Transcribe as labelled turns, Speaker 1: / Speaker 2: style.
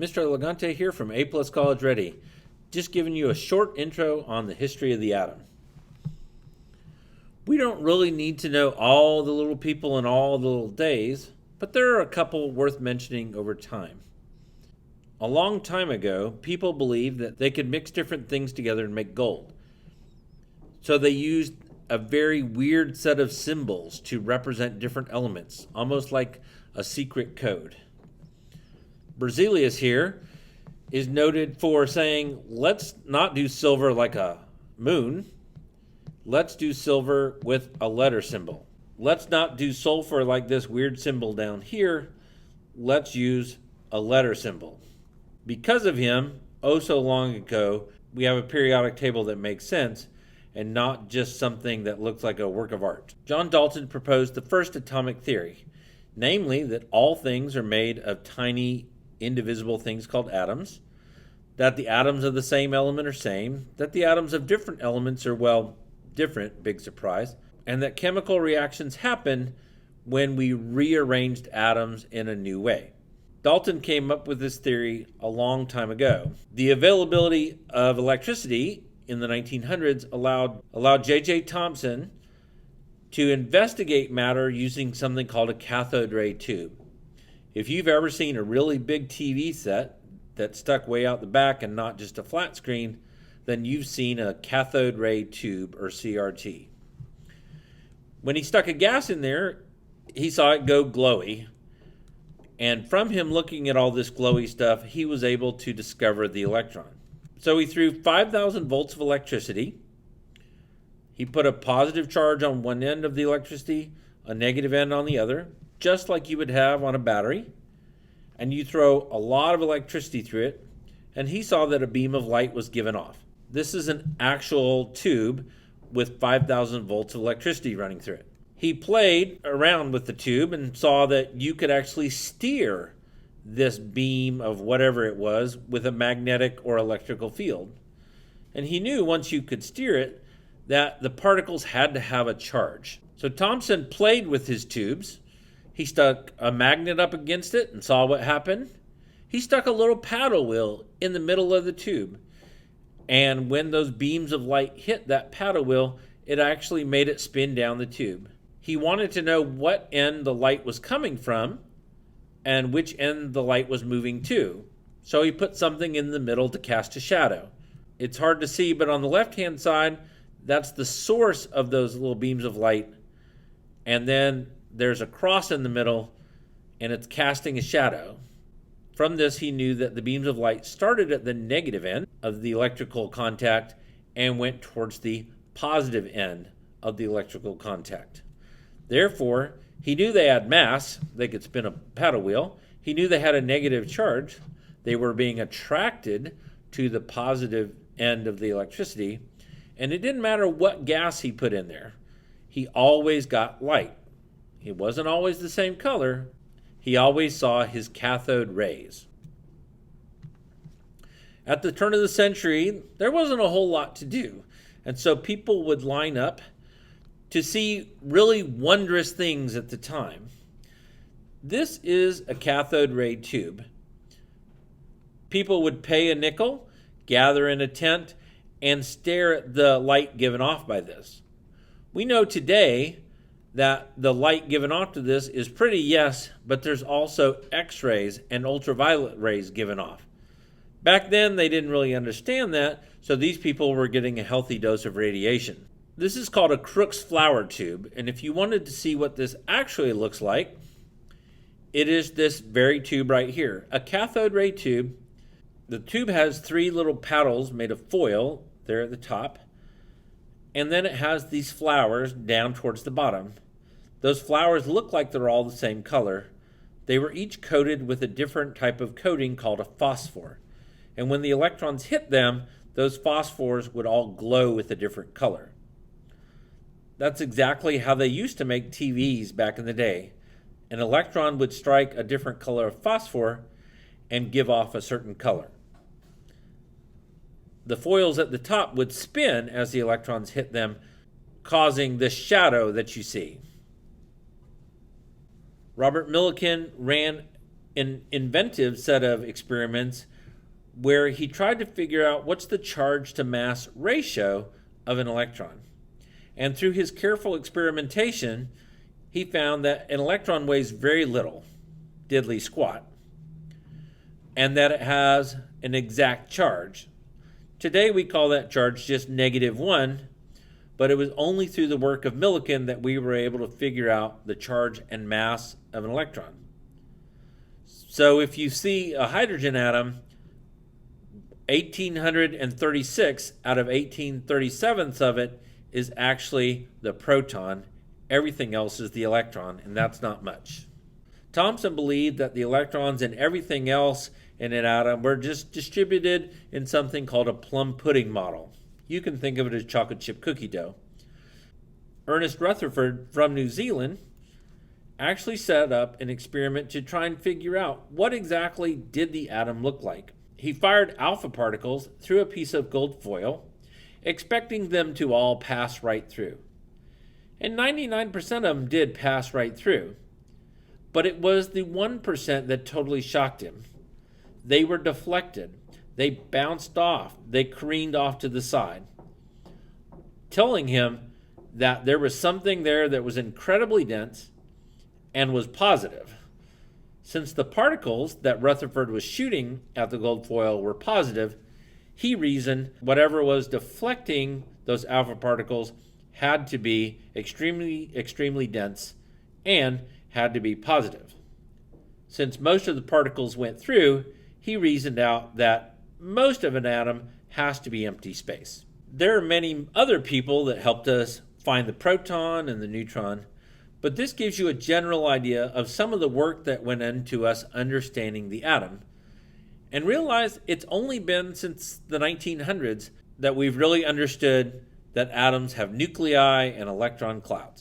Speaker 1: Mr. Elegante here from A Plus College Ready. Just giving you a short intro on the history of the atom. We don't really need to know all the little people in all the little days, but there are a couple worth mentioning over time. A long time ago, people believed that they could mix different things together and make gold. So they used a very weird set of symbols to represent different elements, almost like a secret code. Berzelius here is noted for saying, let's not do silver like a moon. Let's do silver with a letter symbol. Let's not do sulfur like this weird symbol down here. Let's use a letter symbol. Because of him, oh so long ago, we have a periodic table that makes sense and not just something that looks like a work of art. John Dalton proposed the first atomic theory, namely that all things are made of tiny indivisible things called atoms, that the atoms of the same element are same, that the atoms of different elements are, well, different, big surprise, and that chemical reactions happen when we rearranged atoms in a new way. Dalton came up with this theory a long time ago. The availability of electricity in the 1900s allowed J.J. Thomson to investigate matter using something called a cathode ray tube. If you've ever seen a really big TV set that's stuck way out the back and not just a flat screen, then you've seen a cathode ray tube, or CRT. When he stuck a gas in there, he saw it go glowy. And from him looking at all this glowy stuff, he was able to discover the electron. So he threw 5,000 volts of electricity. He put a positive charge on one end of the electricity, a negative end on the other, just like you would have on a battery. And you throw a lot of electricity through it, and he saw that a beam of light was given off. This is an actual tube with 5,000 volts of electricity running through it. He played around with the tube and saw that you could actually steer this beam of whatever it was with a magnetic or electrical field. And he knew once you could steer it that the particles had to have a charge. So Thomson played with his tubes. He stuck a magnet up against it and saw what happened. He stuck a little paddle wheel in the middle of the tube. And when those beams of light hit that paddle wheel, it actually made it spin down the tube. He wanted to know what end the light was coming from and which end the light was moving to. So he put something in the middle to cast a shadow. It's hard to see, but on the left-hand side, that's the source of those little beams of light. And then there's a cross in the middle, and it's casting a shadow. From this, he knew that the beams of light started at the negative end of the electrical contact and went towards the positive end of the electrical contact. Therefore, he knew they had mass. They could spin a paddle wheel. He knew they had a negative charge. They were being attracted to the positive end of the electricity. And it didn't matter what gas he put in there. He always got light. It wasn't always the same color. He always saw his cathode rays. At the turn of the century, there wasn't a whole lot to do. And so people would line up to see really wondrous things at the time. This is a cathode ray tube. People would pay a nickel, gather in a tent, and stare at the light given off by this. We know today that the light given off to this is pretty, yes, but there's also X-rays and ultraviolet rays given off. Back then, they didn't really understand that, so these people were getting a healthy dose of radiation. This is called a Crookes flower tube, and if you wanted to see what this actually looks like, it is this very tube right here, a cathode ray tube. The tube has three little paddles made of foil there at the top, and then it has these flowers down towards the bottom. Those flowers look like they're all the same color. They were each coated with a different type of coating called a phosphor. And when the electrons hit them, those phosphors would all glow with a different color. That's exactly how they used to make TVs back in the day. An electron would strike a different color of phosphor and give off a certain color. The foils at the top would spin as the electrons hit them, causing the shadow that you see. Robert Millikan ran an inventive set of experiments where he tried to figure out what's the charge to mass ratio of an electron. And through his careful experimentation, he found that an electron weighs very little, diddly squat, and that it has an exact charge. Today we call that charge just -1, but it was only through the work of Millikan that we were able to figure out the charge and mass of an electron. So if you see a hydrogen atom, 1836 out of 1837ths of it is actually the proton. Everything else is the electron, and that's not much. Thomson believed that the electrons and everything else in an atom were just distributed in something called a plum pudding model. You can think of it as chocolate chip cookie dough. Ernest Rutherford from New Zealand actually set up an experiment to try and figure out what exactly did the atom look like. He fired alpha particles through a piece of gold foil, expecting them to all pass right through. And 99% of them did pass right through. But it was the 1% that totally shocked him. They were deflected. They bounced off. They careened off to the side, telling him that there was something there that was incredibly dense and was positive. Since the particles that Rutherford was shooting at the gold foil were positive, he reasoned whatever was deflecting those alpha particles had to be extremely, extremely dense and had to be positive. Since most of the particles went through, he reasoned out that most of an atom has to be empty space. There are many other people that helped us find the proton and the neutron, but this gives you a general idea of some of the work that went into us understanding the atom. And realize it's only been since the 1900s that we've really understood that atoms have nuclei and electron clouds.